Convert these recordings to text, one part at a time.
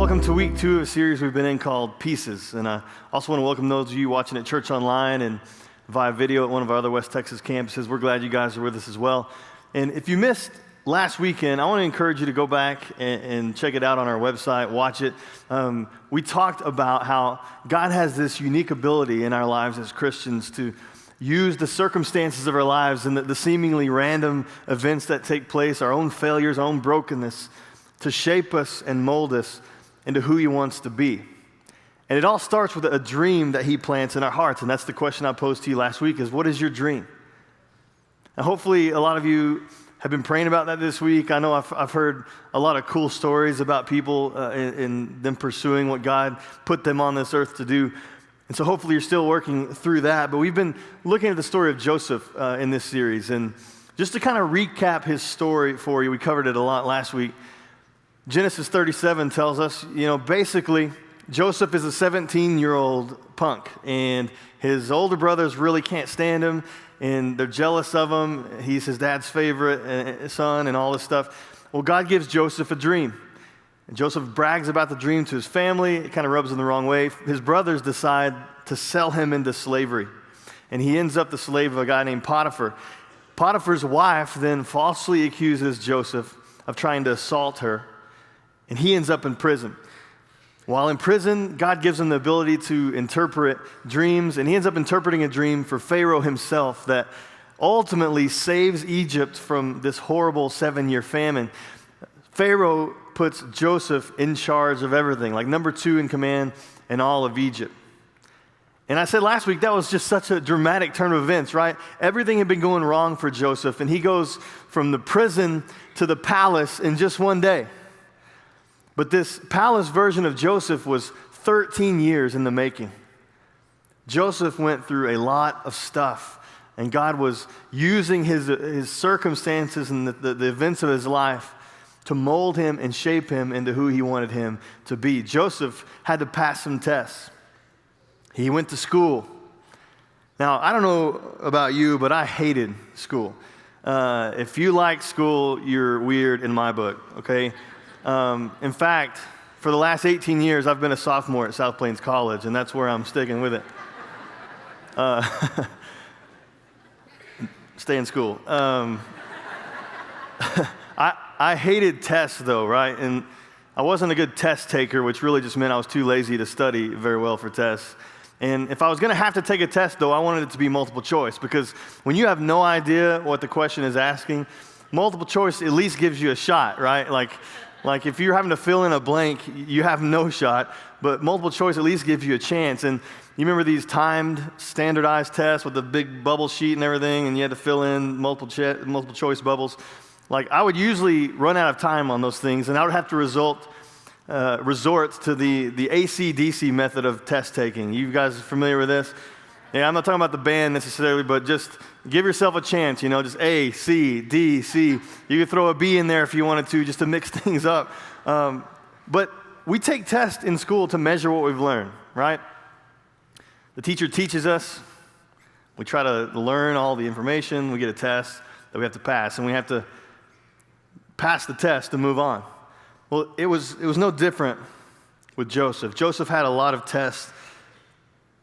Welcome to week 2 of a series we've been in called Pieces. And I also want to welcome those of you watching at church online and via video at one of our other West Texas campuses. We're glad you guys are with us as well. And if you missed last weekend, I want to encourage you to go back and check it out on our website, watch it. We talked about how God has this unique ability in our lives as Christians to use the circumstances of our lives and the seemingly random events that take place, our own failures, our own brokenness, to shape us and mold us into who He wants to be. And it all starts with a dream that He plants in our hearts. And that's the question I posed to you last week is, what is your dream? And hopefully a lot of you have been praying about that this week. I know I've heard a lot of cool stories about people in them pursuing what God put them on this earth to do. And so hopefully you're still working through that. But we've been looking at the story of Joseph in this series. And just to kind of recap his story for you, we covered it a lot last week. Genesis 37 tells us, basically, Joseph is a 17-year-old punk, and his older brothers really can't stand him, and they're jealous of him. He's his dad's favorite son and all this stuff. Well, God gives Joseph a dream. And Joseph brags about the dream to his family. It kind of rubs him the wrong way. His brothers decide to sell him into slavery, and he ends up the slave of a guy named Potiphar. Potiphar's wife then falsely accuses Joseph of trying to assault her, and he ends up in prison. While in prison, God gives him the ability to interpret dreams, and he ends up interpreting a dream for Pharaoh himself that ultimately saves Egypt from this horrible 7-year famine. Pharaoh puts Joseph in charge of everything, like number 2 in command in all of Egypt. And I said last week that was just such a dramatic turn of events, right? Everything had been going wrong for Joseph, and he goes from the prison to the palace in just one day. But this palace version of Joseph was 13 years in the making. Joseph went through a lot of stuff, and God was using his circumstances and the events of his life to mold him and shape him into who He wanted him to be. Joseph had to pass some tests. He went to school. Now, I don't know about you, but I hated school. If you like school, you're weird in my book, okay? In fact, for the last 18 years, I've been a sophomore at South Plains College, and that's where I'm sticking with it. Stay in school. I hated tests, though, right? And I wasn't a good test taker, which really just meant I was too lazy to study very well for tests. And if I was going to have to take a test, though, I wanted it to be multiple choice, because when you have no idea what the question is asking, multiple choice at least gives you a shot, right? Like if you're having to fill in a blank, you have no shot, but multiple choice at least gives you a chance. And you remember these timed, standardized tests with the big bubble sheet and everything, and you had to fill in multiple choice bubbles. Like, I would usually run out of time on those things, and I would have to resort to the AC/DC method of test taking. You guys familiar with this? Yeah, I'm not talking about the band necessarily, but just give yourself a chance, just A, C, D, C. You could throw a B in there if you wanted to, just to mix things up. But we take tests in school to measure what we've learned, right? The teacher teaches us. We try to learn all the information. We get a test that we have to pass, and we have to pass the test to move on. Well, it was no different with Joseph. Joseph had a lot of tests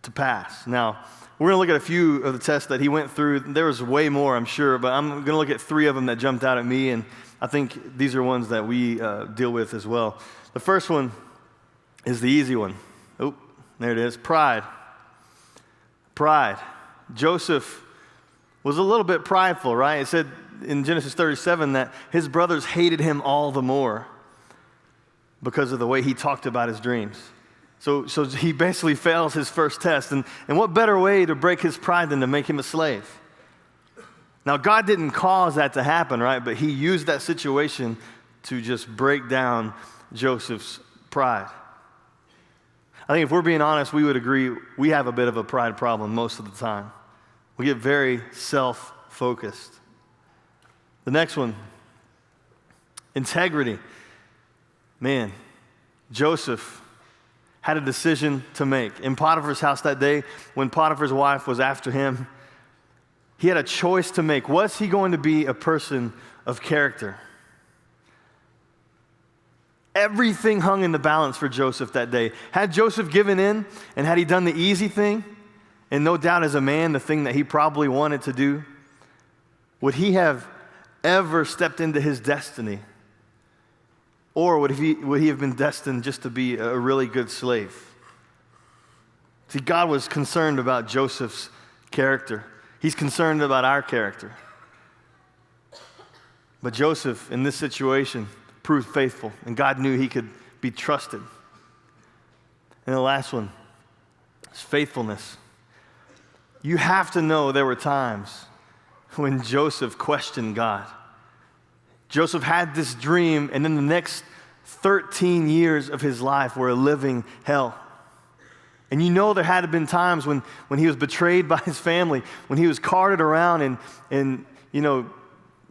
to pass. Now, we're going to look at a few of the tests that he went through. There was way more, I'm sure, but I'm going to look at 3 of them that jumped out at me, and I think these are ones that we deal with as well. The first one is the easy one. Oh, there it is. Pride. Joseph was a little bit prideful, right? It said in Genesis 37 that his brothers hated him all the more because of the way he talked about his dreams. So he basically fails his first test. And what better way to break his pride than to make him a slave? Now, God didn't cause that to happen, right? But He used that situation to just break down Joseph's pride. I think if we're being honest, we would agree we have a bit of a pride problem most of the time. We get very self-focused. The next one, integrity. Man, Joseph had a decision to make. In Potiphar's house that day, when Potiphar's wife was after him, he had a choice to make. Was he going to be a person of character? Everything hung in the balance for Joseph that day. Had Joseph given in and had he done the easy thing, and no doubt as a man, the thing that he probably wanted to do, would he have ever stepped into his destiny? Or would he have been destined just to be a really good slave? See, God was concerned about Joseph's character. He's concerned about our character. But Joseph, in this situation, proved faithful, and God knew he could be trusted. And the last one is faithfulness. You have to know there were times when Joseph questioned God. Joseph had this dream, and then the next 13 years of his life were a living hell. And you know there had to have been times when he was betrayed by his family, when he was carted around and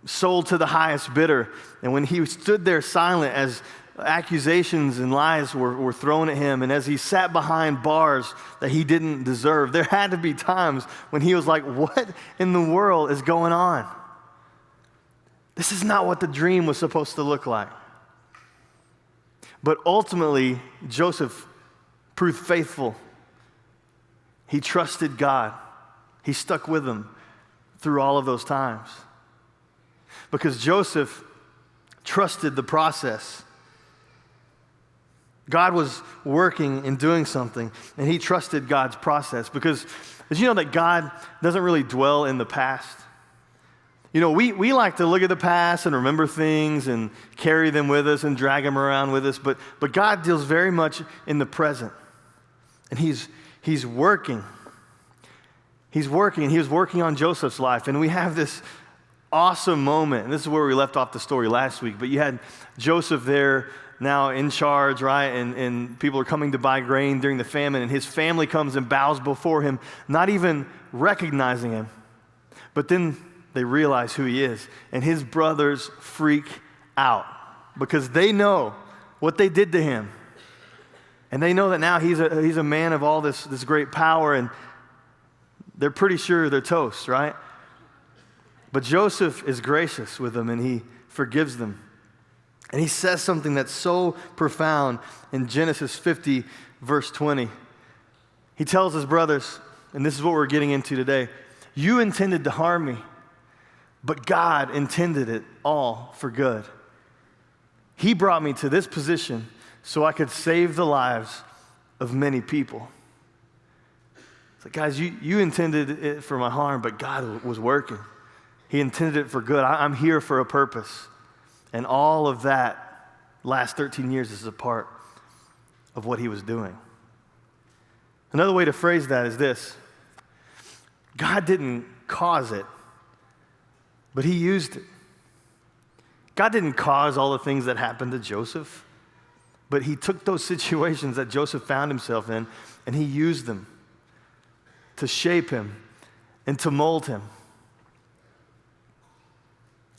sold to the highest bidder, and when he stood there silent as accusations and lies were thrown at him, and as he sat behind bars that he didn't deserve. There had to be times when he was like, what in the world is going on? This is not what the dream was supposed to look like. But ultimately, Joseph proved faithful. He trusted God. He stuck with him through all of those times. Because Joseph trusted the process. God was working and doing something, and he trusted God's process. Because did you know that God doesn't really dwell in the past? We like to look at the past and remember things and carry them with us and drag them around with us, but God deals very much in the present. And he's working. He's working, and he was working on Joseph's life. And we have this awesome moment, and this is where we left off the story last week, but you had Joseph there now in charge, right? And people are coming to buy grain during the famine, and his family comes and bows before him, not even recognizing him. But then they realize who he is, and his brothers freak out because they know what they did to him. And they know that now he's a man of all this great power, and they're pretty sure they're toast, right? But Joseph is gracious with them, and he forgives them. And he says something that's so profound in Genesis 50, verse 20. He tells his brothers, and this is what we're getting into today, you intended to harm me, but God intended it all for good. He brought me to this position so I could save the lives of many people. It's like, guys, you intended it for my harm, but God was working. He intended it for good. I'm here for a purpose. And all of that last 13 years is a part of what he was doing. Another way to phrase that is this. God didn't cause it, but he used it. God didn't cause all the things that happened to Joseph, but he took those situations that Joseph found himself in, and he used them to shape him and to mold him.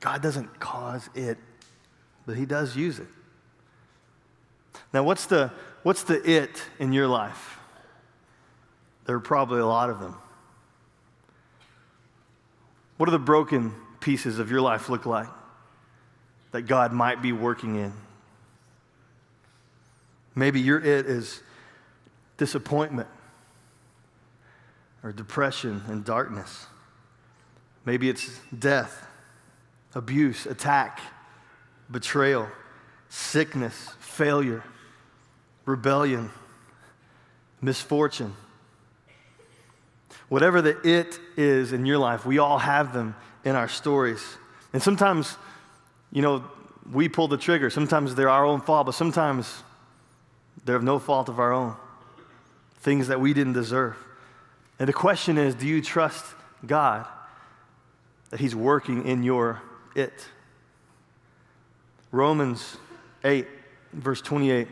God doesn't cause it, but he does use it. Now, what's the it in your life? There are probably a lot of them. What do the broken pieces of your life look like that God might be working in? Maybe your it is disappointment or depression and darkness. Maybe it's death, abuse, attack, betrayal, sickness, failure, rebellion, misfortune. Whatever the it is in your life, we all have them in our stories. And sometimes, we pull the trigger. Sometimes they're our own fault, but sometimes they're of no fault of our own. Things that we didn't deserve. And the question is, do you trust God that he's working in your it? Romans 8, verse 28.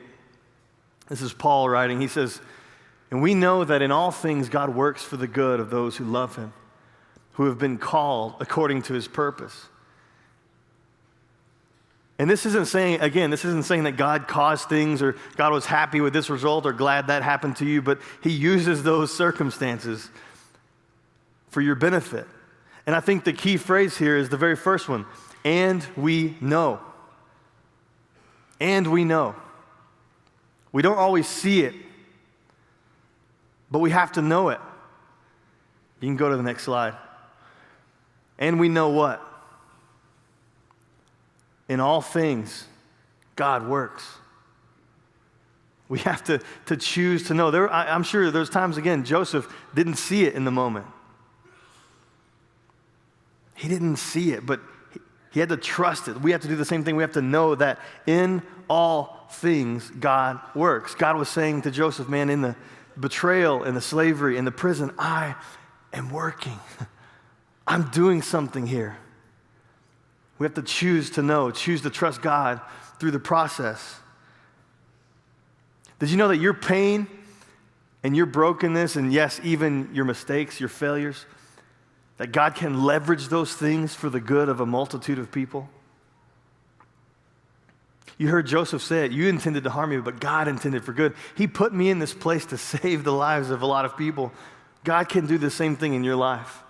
This is Paul writing. He says, and we know that in all things God works for the good of those who love him, who have been called according to his purpose. And this isn't saying that God caused things or God was happy with this result or glad that happened to you, but he uses those circumstances for your benefit. And I think the key phrase here is the very first one, and we know. and we know. We don't always see it, but we have to know it. You can go to the next slide. And we know what? In all things, God works. We have to choose to know. I'm sure there's times, again, Joseph didn't see it in the moment. He didn't see it, but he had to trust it. We have to do the same thing. We have to know that in all things, God works. God was saying to Joseph, man, in the betrayal, in the slavery, in the prison, I am working. I'm doing something here. We have to choose to know, choose to trust God through the process. Did you know that your pain and your brokenness, and yes, even your mistakes, your failures, that God can leverage those things for the good of a multitude of people? You heard Joseph say it, you intended to harm me, but God intended for good. He put me in this place to save the lives of a lot of people. God can do the same thing in your life.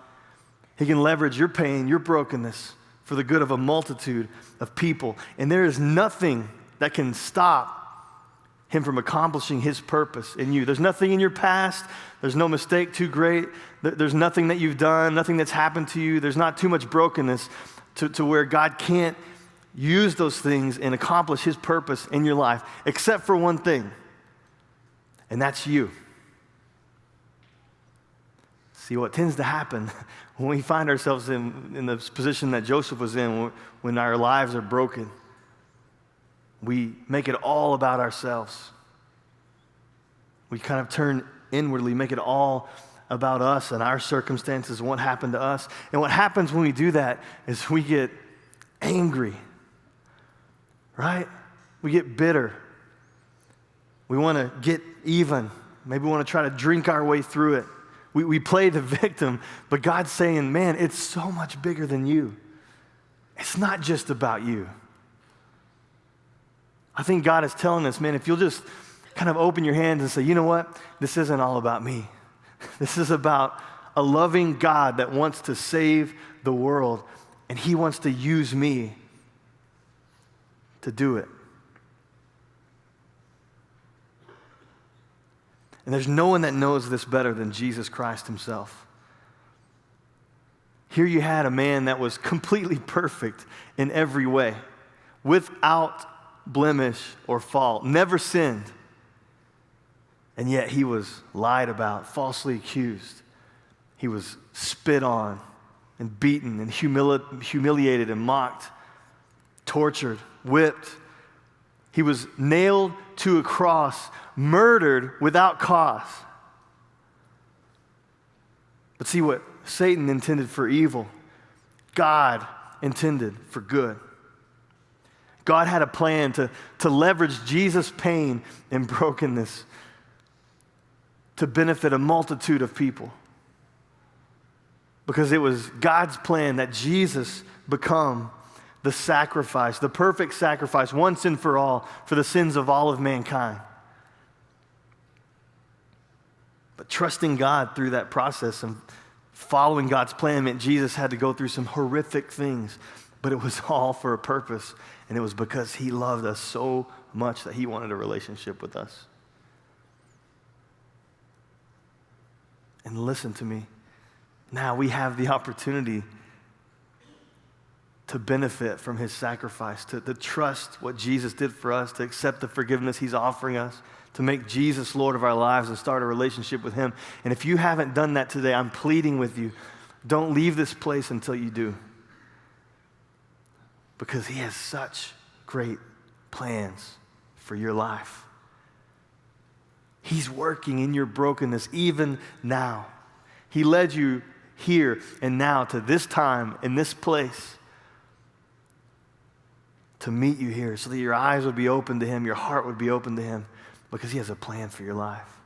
He can leverage your pain, your brokenness for the good of a multitude of people. And there is nothing that can stop him from accomplishing his purpose in you. There's nothing in your past. There's no mistake too great. There's nothing that you've done, nothing that's happened to you. There's not too much brokenness to where God can't use those things and accomplish his purpose in your life, except for one thing, and that's you. See, what tends to happen when we find ourselves in the position that Joseph was in, when our lives are broken, we make it all about ourselves. We kind of turn inwardly, make it all about us and our circumstances and what happened to us. And what happens when we do that is we get angry, right? We get bitter. We want to get even. Maybe we want to try to drink our way through it. We play the victim, but God's saying, man, it's so much bigger than you. It's not just about you. I think God is telling us, man, if you'll just kind of open your hands and say, you know what? This isn't all about me. This is about a loving God that wants to save the world, and he wants to use me to do it. And there's no one that knows this better than Jesus Christ himself. Here you had a man that was completely perfect in every way, without blemish or fault, never sinned. And yet he was lied about, falsely accused. He was spit on and beaten and humiliated and mocked, tortured, whipped. He was nailed to a cross, murdered without cause. But see, what Satan intended for evil, God intended for good. God had a plan to leverage Jesus' pain and brokenness to benefit a multitude of people. Because it was God's plan that Jesus become the sacrifice, the perfect sacrifice, once and for all, for the sins of all of mankind. But trusting God through that process and following God's plan meant Jesus had to go through some horrific things, but it was all for a purpose, and it was because he loved us so much that he wanted a relationship with us. And listen to me. Now we have the opportunity to benefit from his sacrifice, to trust what Jesus did for us, to accept the forgiveness he's offering us, to make Jesus Lord of our lives and start a relationship with him. And if you haven't done that today, I'm pleading with you, don't leave this place until you do. Because he has such great plans for your life. He's working in your brokenness even now. He led you here and now to this time in this place to meet you here so that your eyes would be open to him, your heart would be open to him, because he has a plan for your life.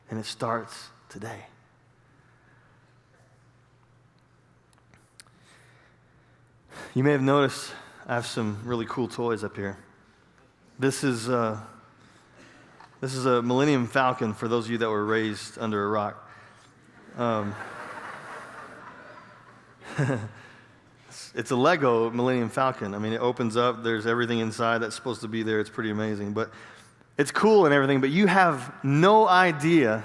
And it starts today. You may have noticed I have some really cool toys up here. This is a Millennium Falcon for those of you that were raised under a rock. it's a Lego Millennium Falcon. I mean, it opens up, there's everything inside that's supposed to be there. It's pretty amazing. But it's cool and everything, but you have no idea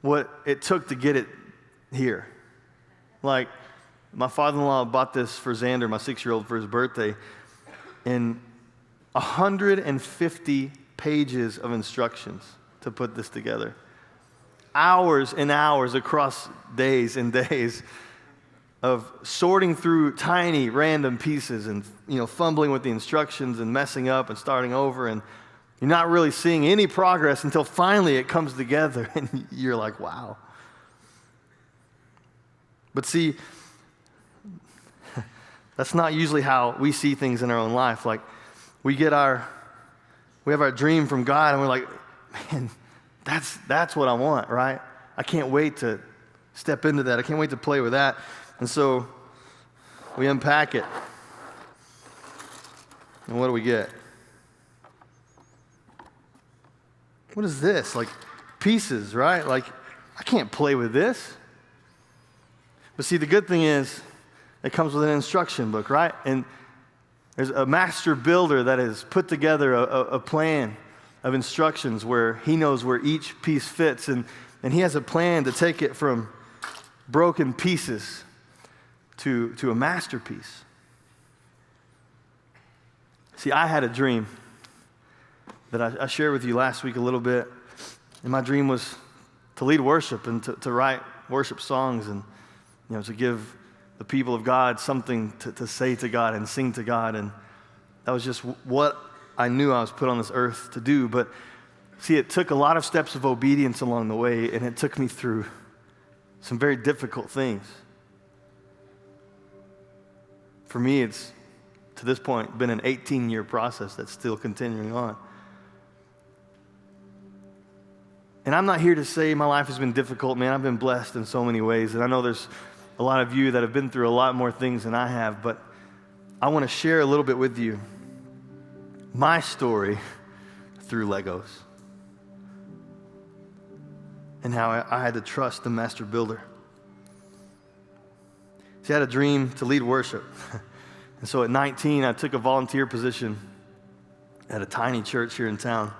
what it took to get it here. Like, my father-in-law bought this for Xander, my 6-year-old, for his birthday, and 150 pages of instructions to put this together. Hours and hours across days and days of sorting through tiny random pieces and fumbling with the instructions and messing up and starting over, and you're not really seeing any progress until finally it comes together and you're like, wow. But see, that's not usually how we see things in our own life. Like, we have our dream from God and we're like, man, that's what I want, right? I can't wait to step into that. I can't wait to play with that. And so we unpack it. And what do we get? What is this? Like, pieces, right? Like, I can't play with this. But see, the good thing is it comes with an instruction book, right? And there's a master builder that has put together a plan of instructions where he knows where each piece fits, and he has a plan to take it from broken pieces to a masterpiece. See, I had a dream that I shared with you last week a little bit, and my dream was to lead worship and to write worship songs and to give the people of God something to say to God and sing to God, and that was just what I knew I was put on this earth to do. But see, it took a lot of steps of obedience along the way, and it took me through some very difficult things. For me, it's, to this point, been an 18-year process that's still continuing on. And I'm not here to say my life has been difficult, man. I've been blessed in so many ways, and I know there's a lot of you that have been through a lot more things than I have, but I want to share a little bit with you my story through Legos and how I had to trust the master builder. See, I had a dream to lead worship. And so at 19, I took a volunteer position at a tiny church here in town.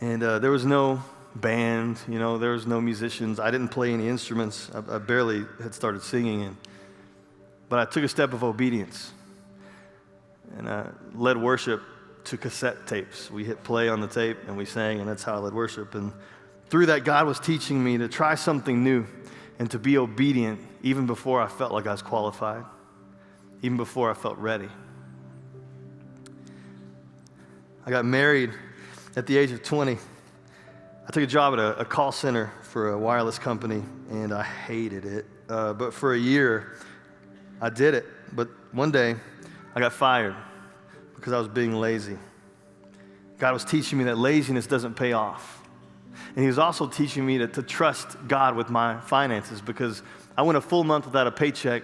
And there was no band, there was no musicians. I didn't play any instruments. I barely had started singing. But I took a step of obedience. And I led worship to cassette tapes. We hit play on the tape and we sang, and that's how I led worship. And through that, God was teaching me to try something new and to be obedient even before I felt like I was qualified, even before I felt ready. I got married at the age of 20. I took a job at a call center for a wireless company, and I hated it. But for a year, I did it. But one day, I got fired because I was being lazy. God was teaching me that laziness doesn't pay off. And he was also teaching me to trust God with my finances, because I went a full month without a paycheck,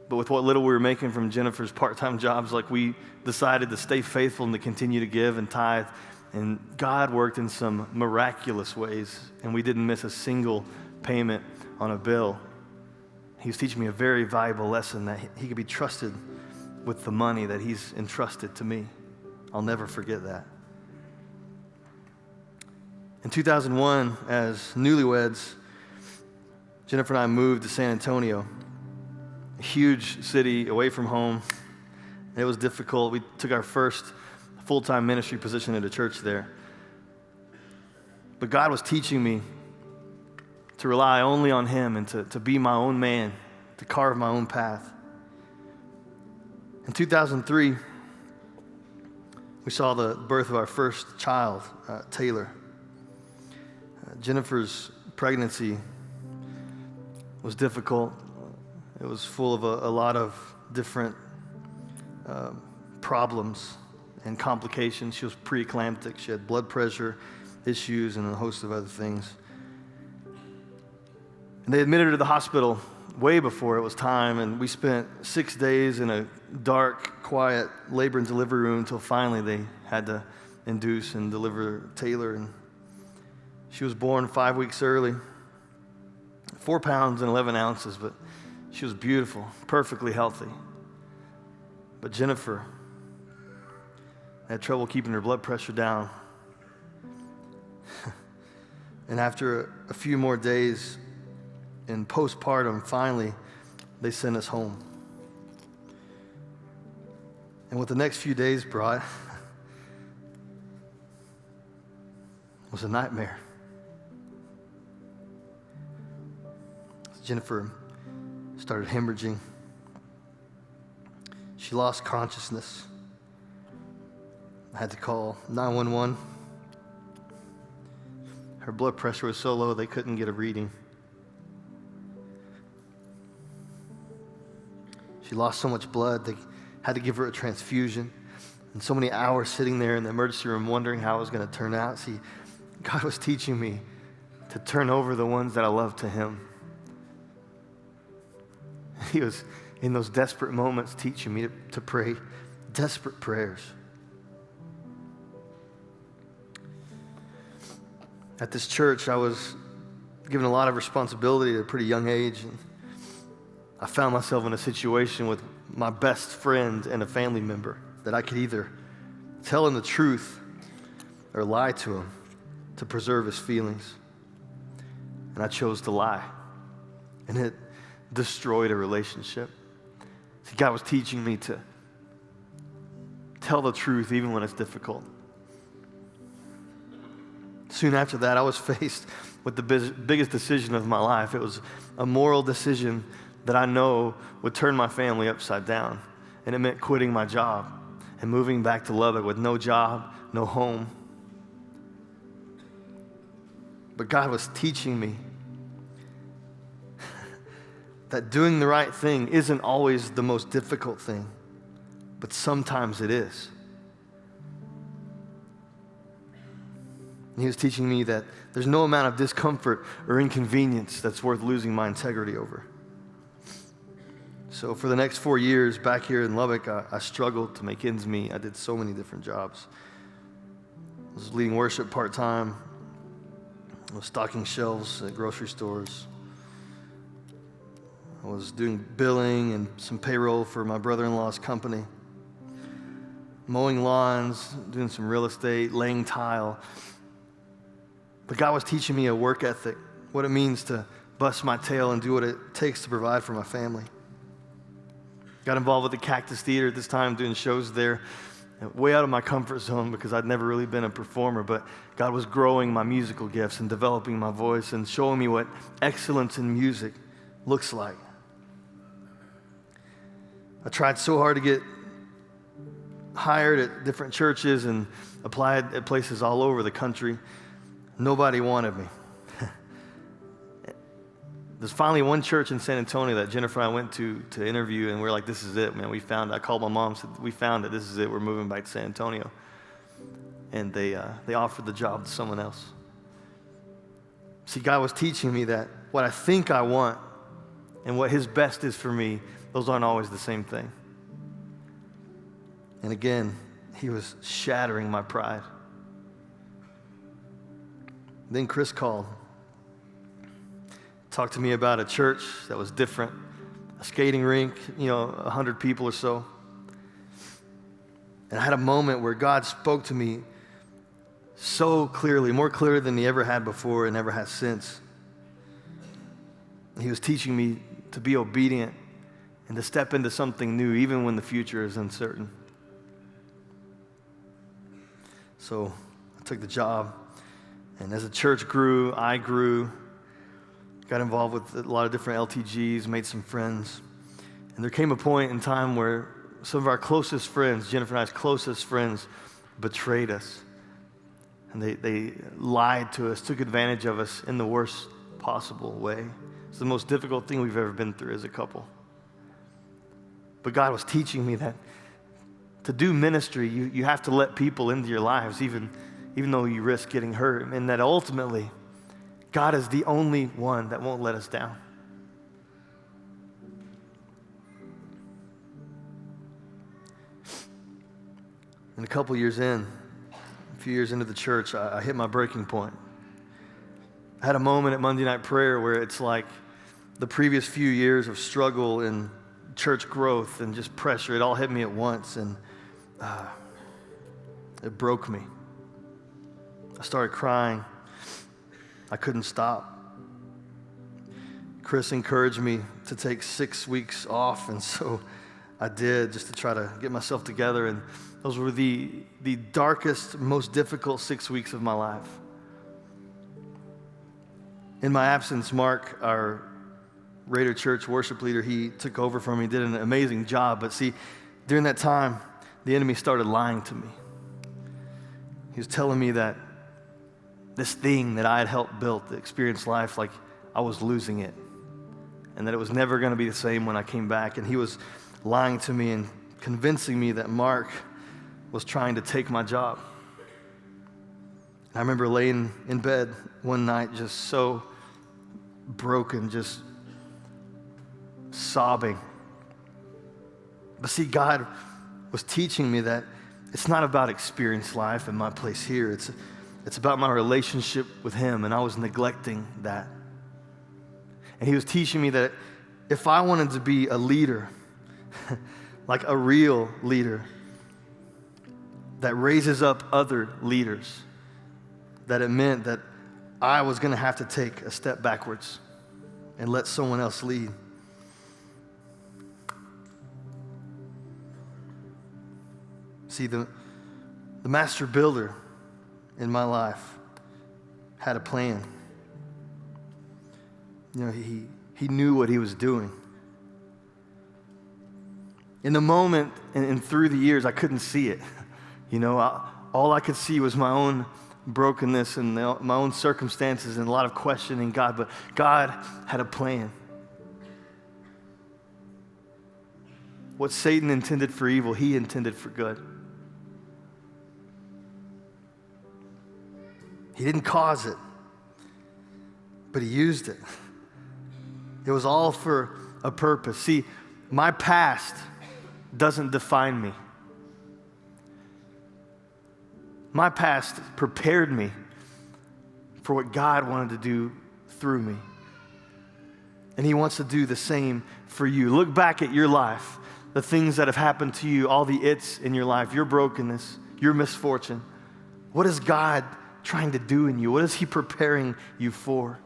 but with what little we were making from Jennifer's part-time jobs, we decided to stay faithful and to continue to give and tithe. And God worked in some miraculous ways, and we didn't miss a single payment on a bill. He was teaching me a very valuable lesson, that he could be trusted with the money that he's entrusted to me. I'll never forget that. In 2001, as newlyweds, Jennifer and I moved to San Antonio, a huge city away from home. It was difficult. We took our first full-time ministry position at a church there. But God was teaching me to rely only on him and to be my own man, to carve my own path. In 2003, we saw the birth of our first child, Taylor. Jennifer's pregnancy was difficult. It was full of a lot of different problems and complications. She was preeclamptic. She had blood pressure issues and a host of other things. And they admitted her to the hospital way before it was time, and we spent 6 days in a dark, quiet labor and delivery room until finally they had to induce and deliver Taylor. And she was born 5 weeks early, 4 pounds and 11 ounces, but She was beautiful, perfectly healthy. But Jennifer had trouble keeping her blood pressure down. And after a few more days in postpartum, finally, they sent us home. And what the next few days brought was a nightmare. Jennifer started hemorrhaging. She lost consciousness. I had to call 911. Her blood pressure was so low they couldn't get a reading. She lost so much blood, they had to give her a transfusion. And so many hours sitting there in the emergency room wondering how it was going to turn out. See, God was teaching me to turn over the ones that I love to Him. He was, in those desperate moments, teaching me to pray desperate prayers. At this church, I was given a lot of responsibility at a pretty young age. And I found myself in a situation with my best friend and a family member that I could either tell him the truth or lie to him to preserve his feelings. And I chose to lie. And it destroyed a relationship. See, God was teaching me to tell the truth even when it's difficult. Soon after that, I was faced with the biggest decision of my life. It was a moral decision that I know would turn my family upside down. And it meant quitting my job and moving back to Lubbock with no job, no home. But God was teaching me that doing the right thing isn't always the most difficult thing, but sometimes it is. He was teaching me that there's no amount of discomfort or inconvenience that's worth losing my integrity over. So for the next 4 years back here in Lubbock, I struggled to make ends meet. I did so many different jobs. I was leading worship part-time. I was stocking shelves at grocery stores. I was doing billing and some payroll for my brother-in-law's company. Mowing lawns, doing some real estate, laying tile. But God was teaching me a work ethic, what it means to bust my tail and do what it takes to provide for my family. Got involved with the Cactus Theater at this time, doing shows there, way out of my comfort zone because I'd never really been a performer, but God was growing my musical gifts and developing my voice and showing me what excellence in music looks like. I tried so hard to get hired at different churches and applied at places all over the country. Nobody wanted me. There's finally one church in San Antonio that Jennifer and I went to interview, and we're like, this is it, man. We found it. I called my mom and said, we found it. This is it. We're moving back to San Antonio. And they offered the job to someone else. See, God was teaching me that what I think I want and what His best is for me, those aren't always the same thing. And again, He was shattering my pride. Then Chris called. Talked to me about a church that was different, a skating rink, 100 people or so. And I had a moment where God spoke to me so clearly, more clearly than He ever had before and ever has since. He was teaching me to be obedient and to step into something new, even when the future is uncertain. So I took the job, and as the church grew, I grew. Got involved with a lot of different LTGs, made some friends. And there came a point in time where some of our closest friends, Jennifer and I's closest friends, betrayed us. And they lied to us, took advantage of us in the worst possible way. It's the most difficult thing we've ever been through as a couple. But God was teaching me that to do ministry, you have to let people into your lives, even though you risk getting hurt. And that ultimately, God is the only one that won't let us down. And a couple years in, a few years into the church, I hit my breaking point. I had a moment at Monday night prayer where it's like the previous few years of struggle and church growth and just pressure, it all hit me at once, and it broke me. I started crying. I couldn't stop. Chris encouraged me to take 6 weeks off, and so I did, just to try to get myself together. And those were the darkest, most difficult 6 weeks of my life. In my absence, Mark, our Raider Church worship leader, he took over for me, did an amazing job. But see, during that time, the enemy started lying to me. He was telling me that this thing that I had helped build, the Experience Life, like I was losing it, and that it was never going to be the same when I came back. And he was lying to me and convincing me that Mark was trying to take my job. I remember laying in bed one night just so broken, just sobbing. But see, God was teaching me that it's not about Experience Life and my place here. It's about my relationship with Him, and I was neglecting that. And He was teaching me that if I wanted to be a leader, like a real leader that raises up other leaders, that it meant that I was going to have to take a step backwards and let someone else lead. See, the master builder in my life had a plan. You know, he knew what he was doing. In the moment and through the years, I couldn't see it. You know, all I could see was my own brokenness and my own circumstances and a lot of questioning God, but God had a plan. What Satan intended for evil, He intended for good. He didn't cause it, but He used it. It was all for a purpose. See, my past doesn't define me. My past prepared me for what God wanted to do through me. And He wants to do the same for you. Look back at your life, the things that have happened to you, all the it's in your life, your brokenness, your misfortune. What is God trying to do in you? What is He preparing you for?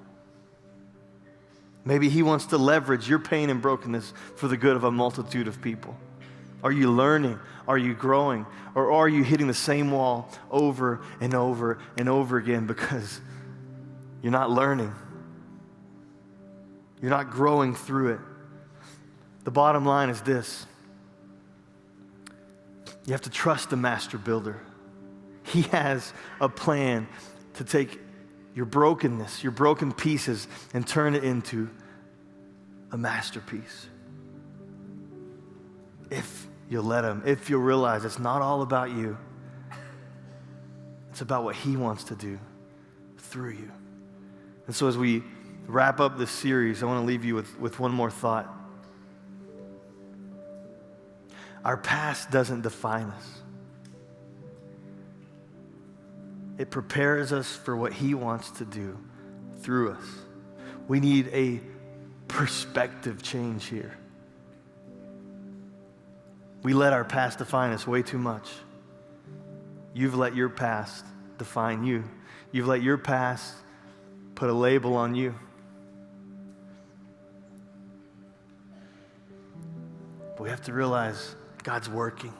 Maybe He wants to leverage your pain and brokenness for the good of a multitude of people. Are you learning? Are you growing? Or are you hitting the same wall over and over and over again because you're not learning? You're not growing through it. The bottom line is this. You have to trust the master builder. He has a plan to take your brokenness, your broken pieces, and turn it into a masterpiece. If you'll let Him, if you'll realize it's not all about you, it's about what He wants to do through you. And so as we wrap up this series, I want to leave you with one more thought. Our past doesn't define us. It prepares us for what He wants to do through us. We need a perspective change here. We let our past define us way too much. You've let your past define you. You've let your past put a label on you. But we have to realize God's working.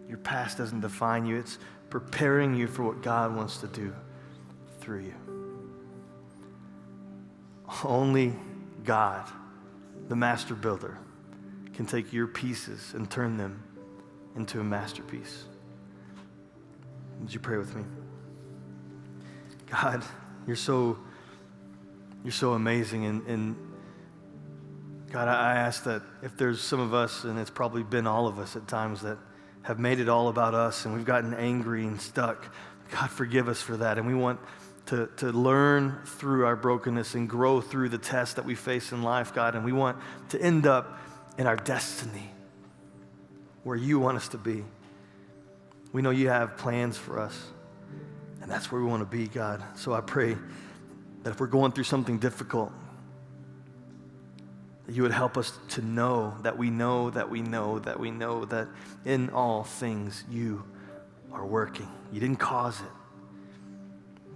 Your past doesn't define you. It's preparing you for what God wants to do through you. Only God, the master builder, can take your pieces and turn them into a masterpiece. Would you pray with me? God, you're so amazing. And God, I ask that if there's some of us, and it's probably been all of us at times, that have made it all about us and we've gotten angry and stuck, God, forgive us for that. And we want to learn through our brokenness and grow through the tests that we face in life, God. And we want to end up in our destiny where you want us to be. We know you have plans for us, and that's where we want to be, God. So I pray that if we're going through something difficult, that you would help us to know that we know that we know that we know that in all things you are working. You didn't cause it,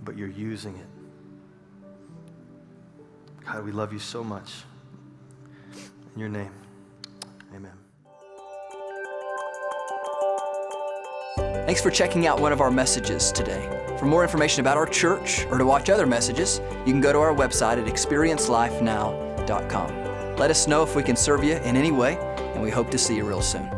but you're using it. God, we love you so much. In your name, amen. Thanks for checking out one of our messages today. For more information about our church or to watch other messages, you can go to our website at experiencelifenow.com. Let us know if we can serve you in any way, and we hope to see you real soon.